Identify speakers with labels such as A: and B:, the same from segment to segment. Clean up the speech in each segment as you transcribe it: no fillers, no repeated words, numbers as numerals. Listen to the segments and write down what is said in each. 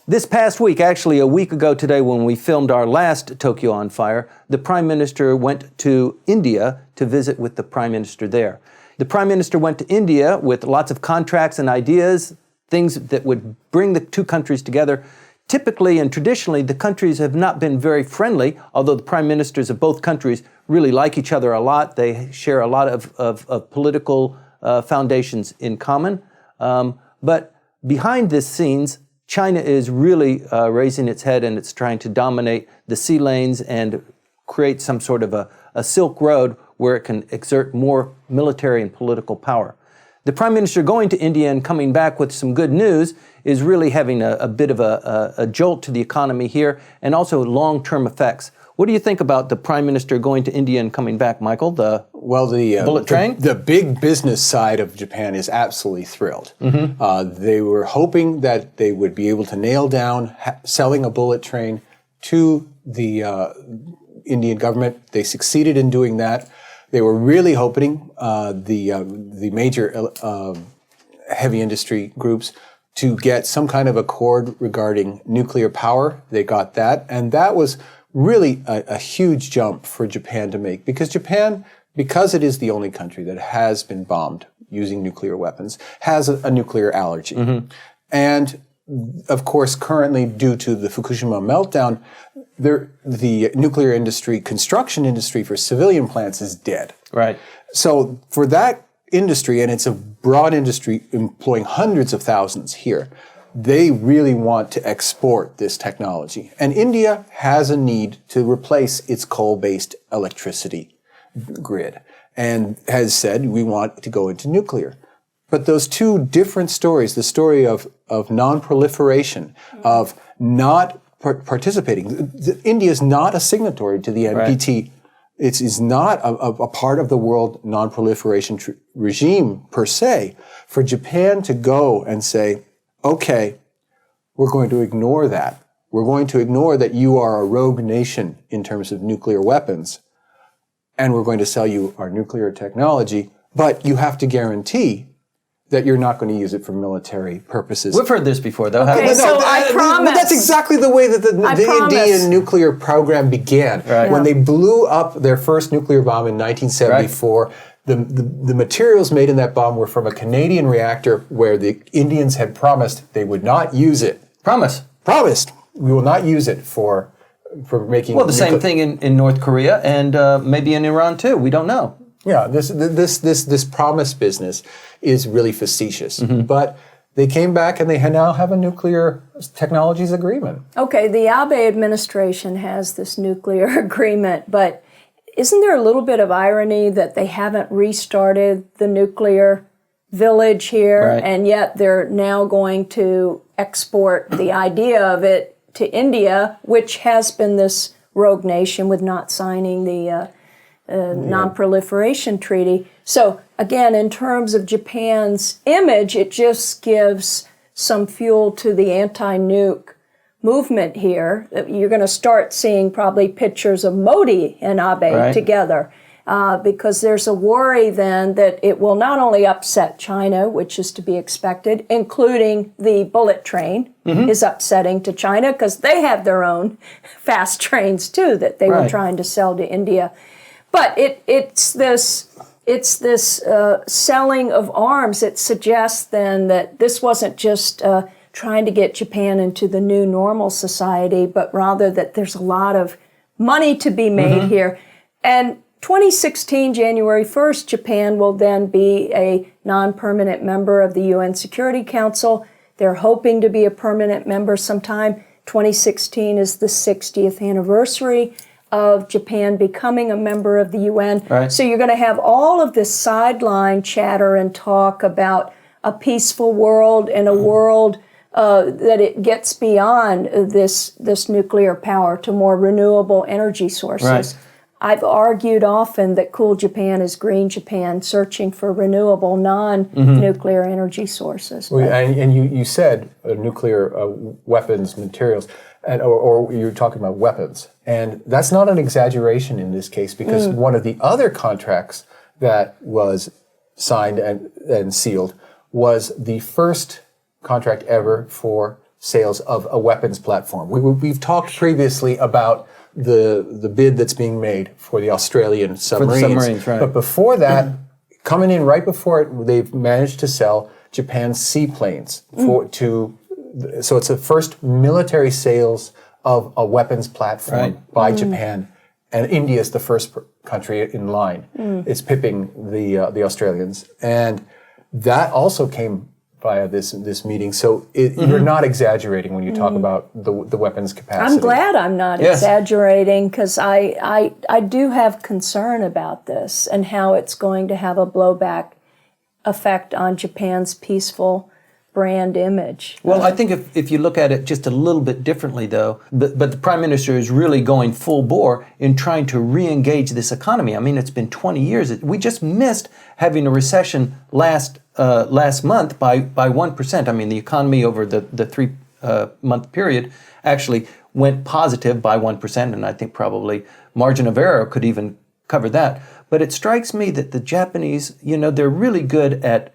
A: This past week, actually a week ago today when we filmed our last Tokyo on Fire, the Prime Minister went to India to visit with the Prime Minister there. The Prime Minister went to India with lots of contracts and ideas, things that would bring the two countries together. Typically and traditionally, the countries have not been very friendly, although the Prime Ministers of both countries really like each other a lot. They share a lot of political foundations in common. But behind the scenes, China is really raising its head, and it's trying to dominate the sea lanes and create some sort of a Silk Road where it can exert more military and political power. The Prime Minister going to India and coming back with some good news is really having a bit of a jolt to the economy here, and also long-term effects. What do you think about the Prime Minister going to India and coming back, Michael? The bullet train?
B: The big business side of Japan is absolutely thrilled. They were hoping that they would be able to nail down selling a bullet train to the Indian government. They succeeded in doing that. They were really hoping the major heavy industry groups to get some kind of accord regarding nuclear power. They got that, and that was really a huge jump for Japan to make, because Japan, because it is the only country that has been bombed using nuclear weapons, has a nuclear allergy. And of course, currently, due to the Fukushima meltdown, the nuclear industry, construction industry for civilian plants is dead.
A: Right.
B: So for that industry, and it's a broad industry employing hundreds of thousands here, they really want to export this technology. And India has a need to replace its coal-based electricity grid and has said, we want to go into nuclear. But those two different stories, the story of non-proliferation, of not participating. India is not a signatory to the NPT. Right. It is not a part of the world non-proliferation regime per se. For Japan to go and say, okay, we're going to ignore that. We're going to ignore that you are a rogue nation in terms of nuclear weapons, and we're going to sell you our nuclear technology, but you have to guarantee that you're not going to use it for military purposes.
A: We've heard this before, though.
C: Okay, I promise.
B: That's exactly the way that the Indian nuclear program began.
A: Right.
B: When they blew up their first nuclear bomb in 1974, right. The materials made in that bomb were from a Canadian reactor where the Indians had promised they would not use it. Promised. We will not use it for making...
A: Well, the same thing in North Korea and maybe in Iran, too. We don't know.
B: Yeah, this promise business is really facetious. But they came back and they now have a nuclear technologies agreement.
C: Okay, the Abe administration has this nuclear agreement, but isn't there a little bit of irony that they haven't restarted the nuclear village here, right. And yet they're now going to export the idea of it to India, which has been this rogue nation with not signing the non-proliferation treaty. So again, in terms of Japan's image, it just gives some fuel to the anti-nuke movement here. You're going to start seeing probably pictures of Modi and Abe right. together because there's a worry then that it will not only upset China, which is to be expected, including the bullet train is upsetting to China because they have their own fast trains too that they right. were trying to sell to India. But it's this selling of arms. It suggests then that this wasn't just trying to get Japan into the new normal society, but rather that there's a lot of money to be made here. And 2016, January 1st, Japan will then be a non-permanent member of the UN Security Council. They're hoping to be a permanent member sometime. 2016 is the 60th anniversary of Japan becoming a member of the UN. Right. So you're going to have all of this sideline chatter and talk about a peaceful world and a world that it gets beyond this nuclear power to more renewable energy sources. Right. I've argued often that cool Japan is green Japan, searching for renewable, non-nuclear energy sources.
B: Well, and you said nuclear weapons materials, or you're talking about weapons. And that's not an exaggeration in this case, because one of the other contracts that was signed and sealed was the first contract ever for sales of a weapons platform. We've talked previously about the bid that's being made for the Australian submarines.
A: For the submarines, right.
B: But before that, coming in right before it, they've managed to sell Japan's seaplanes so it's the first military sales of a weapons platform by Japan, and India is the first country in line. It's pipping the Australians, and that also came via this meeting. So you're not exaggerating when you talk about the weapons capacity.
C: I'm glad I'm not exaggerating, because I do have concern about this and how it's going to have a blowback effect on Japan's peaceful brand image.
A: Well, I think if you look at it just a little bit differently, though, but the Prime Minister is really going full bore in trying to re-engage this economy. I mean, it's been 20 years. We just missed having a recession last month by 1%. I mean, the economy over the 3-month period actually went positive by 1%, and I think probably margin of error could even cover that. But it strikes me that the Japanese, they're really good at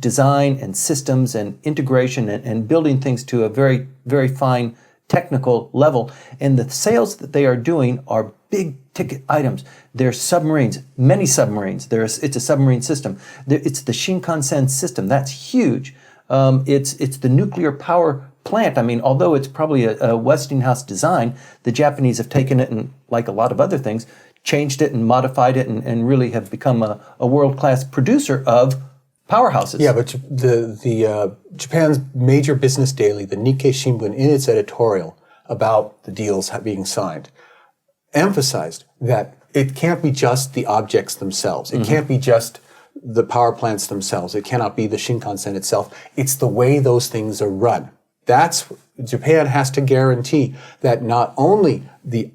A: design and systems and integration and building things to a very, very fine technical level. And the sales that they are doing are big ticket items. They're submarines, many submarines. It's a submarine system. It's the Shinkansen system. That's huge. It's the nuclear power plant. I mean, although it's probably a Westinghouse design, the Japanese have taken it and, like a lot of other things, changed it and modified it and really have become a world-class producer of powerhouses.
B: Yeah, but the Japan's major business daily, the Nikkei Shimbun, in its editorial about the deals being signed, emphasized that it can't be just the objects themselves. It can't be just the power plants themselves. It cannot be the Shinkansen itself. It's the way those things are run. Japan has to guarantee that not only the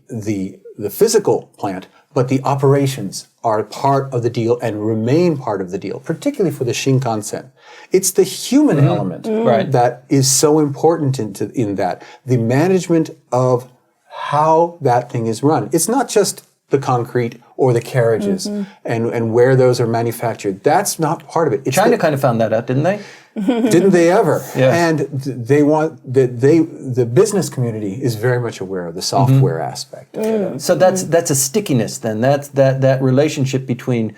B: physical plant, but the operations are part of the deal and remain part of the deal, particularly for the Shinkansen. It's the human element that is so important in that. The management of how that thing is run. It's not just the concrete or the carriages and where those are manufactured. That's not part of it. It's
A: China kind of found that out, didn't they?
B: Didn't they ever?
A: Yes.
B: And the business community is very much aware of the software aspect of it.
A: So that's a stickiness then. That's that relationship between,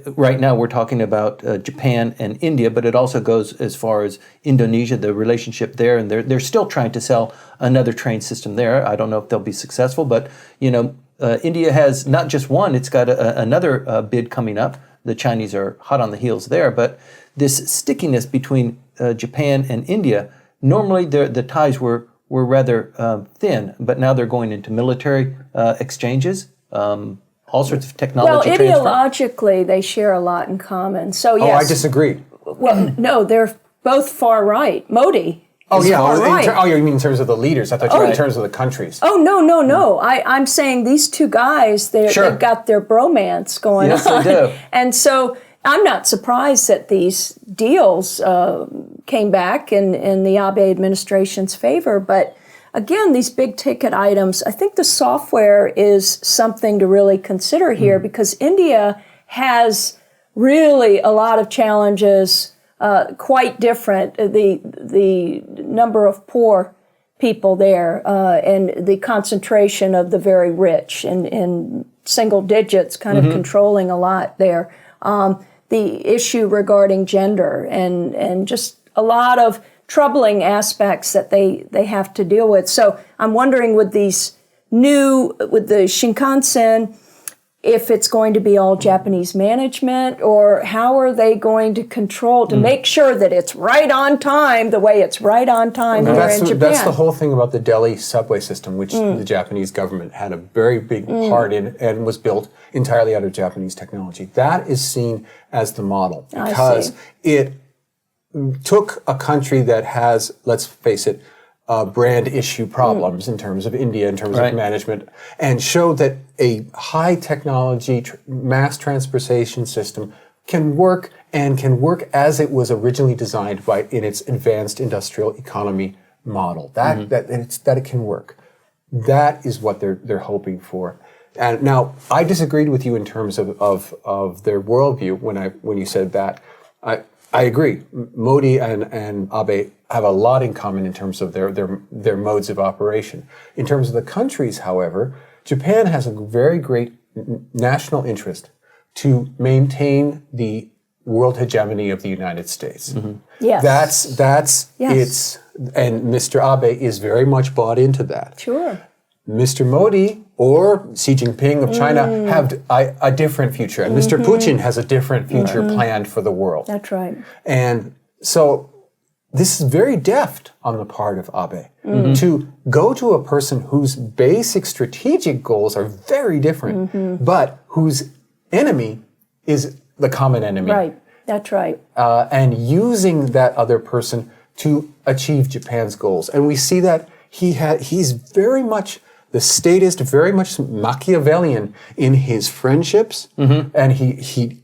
A: right now we're talking about Japan and India, but it also goes as far as Indonesia, the relationship there, and they're still trying to sell another train system there. I don't know if they'll be successful, but India has not just one, it's got another bid coming up. The Chinese are hot on the heels there, but this stickiness between Japan and India, normally the ties were rather thin, but now they're going into military exchanges, all sorts of technology transfer.
C: Ideologically, they share a lot in common. So yes.
B: Oh, I disagree.
C: Well, no, they're both far right. Modi.
B: Oh, yeah.
C: Far right.
B: You mean in terms of the leaders? I thought you meant in terms of the countries.
C: Oh, no. I'm saying these two guys, they've got their bromance going on.
A: Yes, they do.
C: And so I'm not surprised that these deals came back in the Abe administration's favor. But again, these big ticket items, I think the software is something to really consider here because India has really a lot of challenges. Quite different. The number of poor people there and the concentration of the very rich in single digits, kind of controlling a lot there. The issue regarding gender and just a lot of troubling aspects that they have to deal with. So I'm wondering with the Shinkansen, if it's going to be all Japanese management, or how are they going to control to make sure that it's right on time, the way it's right on time here in Japan?
B: That's the whole thing about the Delhi subway system, which the Japanese government had a very big part in and was built entirely out of Japanese technology. That is seen as the model because it took a country that has, let's face it, brand issue problems in terms of India, in terms of management, and showed that a high technology mass transportation system can work and can work as it was originally designed in its advanced industrial economy model. That it can work. That is what they're hoping for. And now I disagreed with you in terms of their worldview when you said that. I agree. Modi and Abe have a lot in common in terms of their modes of operation. In terms of the countries, however, Japan has a very great national interest to maintain the world hegemony of the United States.
A: Mm-hmm.
C: Yes.
B: That's
C: Yes.
B: its, and Mr. Abe is very much bought into that.
C: Sure.
B: Mr. Modi or Xi Jinping of China have a different future, and Mr. Putin has a different future planned for the world.
C: That's right.
B: And so this is very deft on the part of Abe to go to a person whose basic strategic goals are very different, but whose enemy is the common enemy.
C: Right. That's right.
B: And using that other person to achieve Japan's goals. And we see that he's very much the statist, very much Machiavellian in his friendships, and he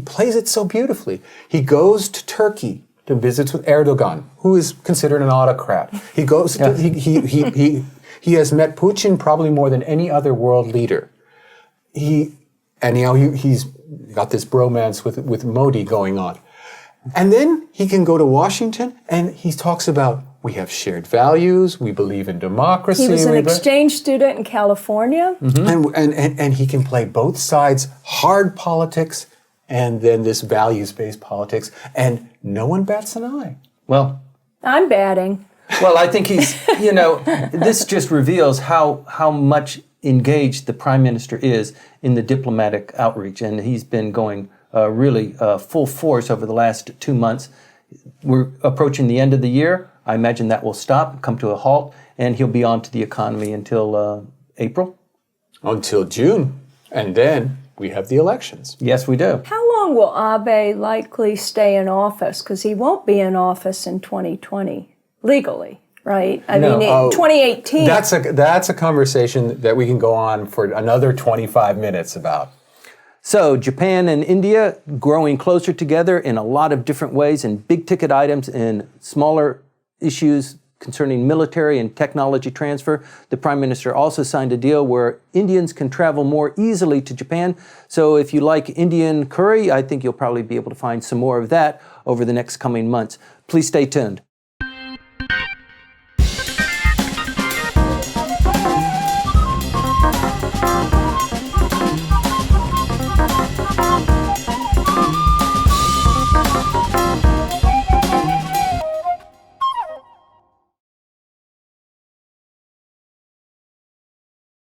B: plays it so beautifully. He goes to Turkey to visit with Erdogan, who is considered an autocrat. He goes to, he has met Putin probably more than any other world leader. He's got this bromance with Modi going on. And then he can go to Washington and he talks about, we have shared values, we believe in democracy.
C: He was an exchange student in California.
B: And he can play both sides, hard politics and then this values-based politics, and no one bats an eye.
A: Well,
C: I'm batting.
A: well, I think he's, this just reveals how much engaged the Prime Minister is in the diplomatic outreach, and he's been going really full force over the last 2 months. We're approaching the end of the year. I imagine that will stop, come to a halt, and he'll be on to the economy until April.
B: Until June, and then we have the elections.
A: Yes, we do.
C: How long will Abe likely stay in office? Because he won't be in office in 2020, legally, right? I mean, 2018.
B: That's a conversation that we can go on for another 25 minutes about.
A: So Japan and India growing closer together in a lot of different ways, in big ticket items, in smaller issues concerning military and technology transfer. The Prime Minister also signed a deal where Indians can travel more easily to Japan. So if you like Indian curry, I think you'll probably be able to find some more of that over the next coming months. Please stay tuned.